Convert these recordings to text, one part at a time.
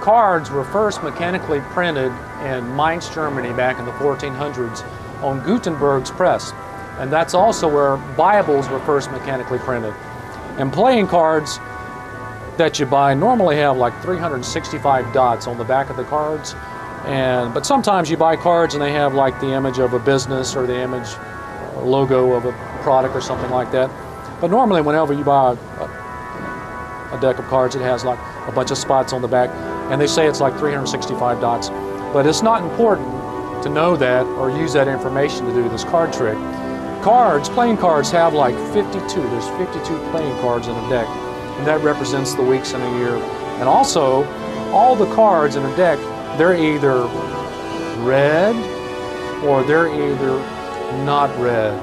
cards were first mechanically printed in Mainz, Germany back in the 1400s on Gutenberg's press. And that's also where Bibles were first mechanically printed. And playing cards that you buy normally have like 365 dots on the back of the cards. But sometimes you buy cards and they have like the image of a business or the image or logo of a product or something like that. But normally whenever you buy a deck of cards, it has like a bunch of spots on the back, and they say it's like 365 dots. But it's not important to know that or use that information to do this card trick. Playing cards have like 52. There's 52 playing cards in a deck, and that represents the weeks in a year. And also, all the cards in a deck, they're either red or they're either not red.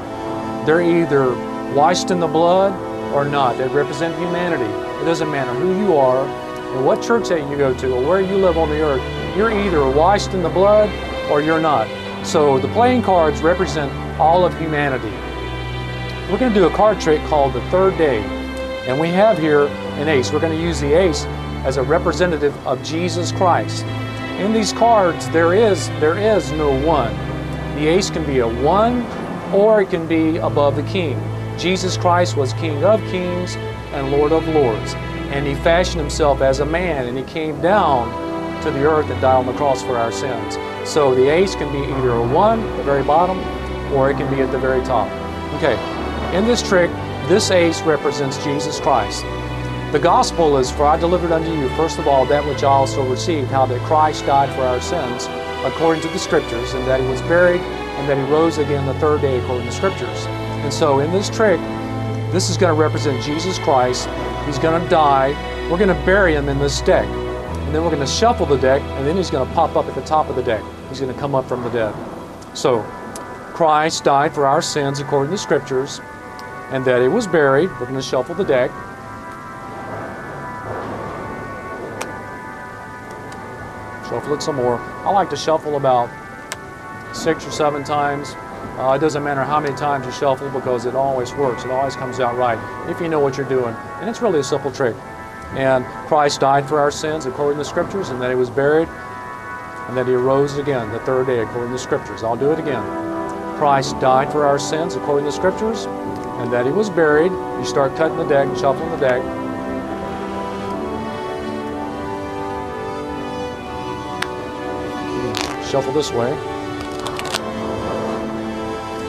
They're either washed in the blood or not. They represent humanity. It doesn't matter who you are or what church that you go to or where you live on the earth. You're either washed in the blood or you're not. So the playing cards represent all of humanity. We're going to do a card trick called the third day. And we have here an ace. We're going to use the ace as a representative of Jesus Christ. In these cards, there is no one. The ace can be a 1 or it can be above the king. Jesus Christ was King of Kings and Lord of Lords. And he fashioned himself as a man, and he came down to the earth and died on the cross for our sins. So the ace can be either a 1 at the very bottom or it can be at the very top. Okay, in this trick, this ace represents Jesus Christ. The gospel is, for I delivered unto you, first of all, that which I also received, how that Christ died for our sins, according to the Scriptures, and that he was buried, and that he rose again the third day, according to the Scriptures. And so in this trick, this is going to represent Jesus Christ. He's going to die. We're going to bury him in this deck. And then we're going to shuffle the deck, and then he's going to pop up at the top of the deck. He's going to come up from the dead. So, Christ died for our sins according to the Scriptures, and that he was buried. We're going to shuffle the deck. Shuffle it some more. I like to shuffle about 6 or 7 times. It doesn't matter how many times you shuffle because it always works. It always comes out right if you know what you're doing. And it's really a simple trick. And Christ died for our sins according to the Scriptures, and that he was buried, and that he arose again the third day according to the Scriptures. I'll do it again. Christ died for our sins according to the Scriptures, and that he was buried. You start cutting the deck and shuffling the deck. Shuffle this way.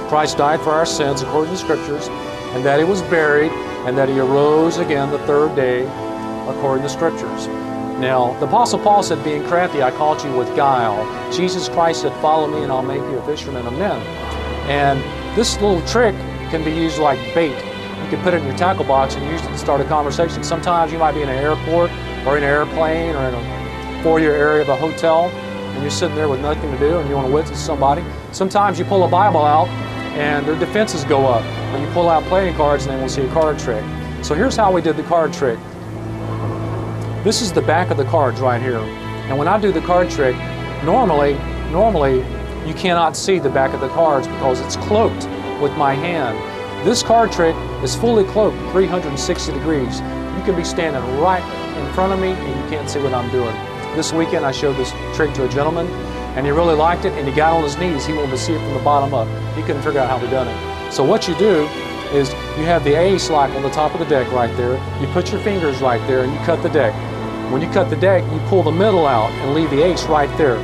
Christ died for our sins according to the Scriptures, and that he was buried, and that he arose again the third day according to the Scriptures. Now, the Apostle Paul said, being crafty, I caught you with guile. Jesus Christ said, follow me and I'll make you a fisherman of men. And this little trick can be used like bait. You can put it in your tackle box and use it to start a conversation. Sometimes you might be in an airport or in an airplane or in a foyer area of a hotel, and you're sitting there with nothing to do and you want to witness somebody. Sometimes you pull a Bible out and their defenses go up. Or you pull out playing cards and then we'll see a card trick. So here's how we did the card trick. This is the back of the cards right here. And when I do the card trick, normally you cannot see the back of the cards because it's cloaked with my hand. This card trick is fully cloaked 360 degrees. You can be standing right in front of me and you can't see what I'm doing. This weekend I showed this trick to a gentleman and he really liked it, and he got on his knees. He wanted to see it from the bottom up. He couldn't figure out how we done it. So what you do is you have the ace like on the top of the deck right there. You put your fingers right there and you cut the deck. When you cut the deck, you pull the middle out and leave the ace right there.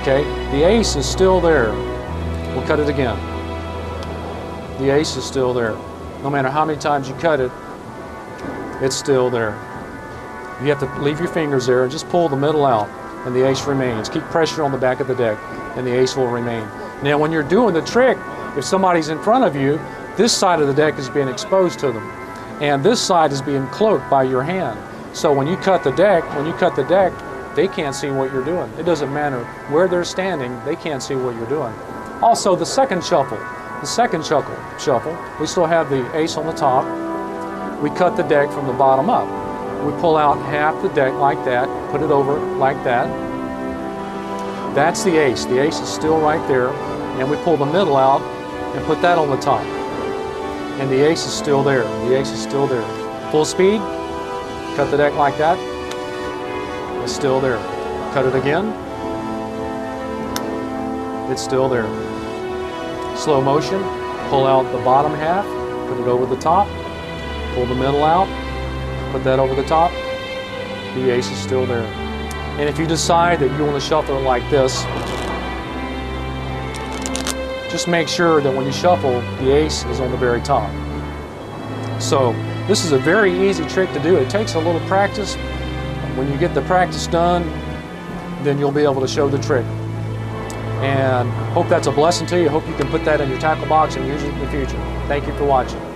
Okay? The ace is still there. We'll cut it again. The ace is still there. No matter how many times you cut it, it's still there. You have to leave your fingers there and just pull the middle out, and the ace remains. Keep pressure on the back of the deck, and the ace will remain. Now, when you're doing the trick, if somebody's in front of you, this side of the deck is being exposed to them, and this side is being cloaked by your hand. So when you cut the deck, they can't see what you're doing. It doesn't matter where they're standing, they can't see what you're doing. Also, the second shuffle, we still have the ace on the top. We cut the deck from the bottom up. We pull out half the deck like that, put it over like that. That's the ace. The ace is still right there. And we pull the middle out and put that on the top. And the ace is still there. The ace is still there. Full speed, cut the deck like that. It's still there. Cut it again. It's still there. Slow motion, pull out the bottom half, put it over the top, pull the middle out, put that over the top. The ace is still there. And if you decide that you want to shuffle it like this, just make sure that when you shuffle, the ace is on the very top. So this is a very easy trick to do. It takes a little practice. When you get the practice done, then you'll be able to show the trick. And hope that's a blessing to you. Hope you can put that in your tackle box and use it in the future. Thank you for watching.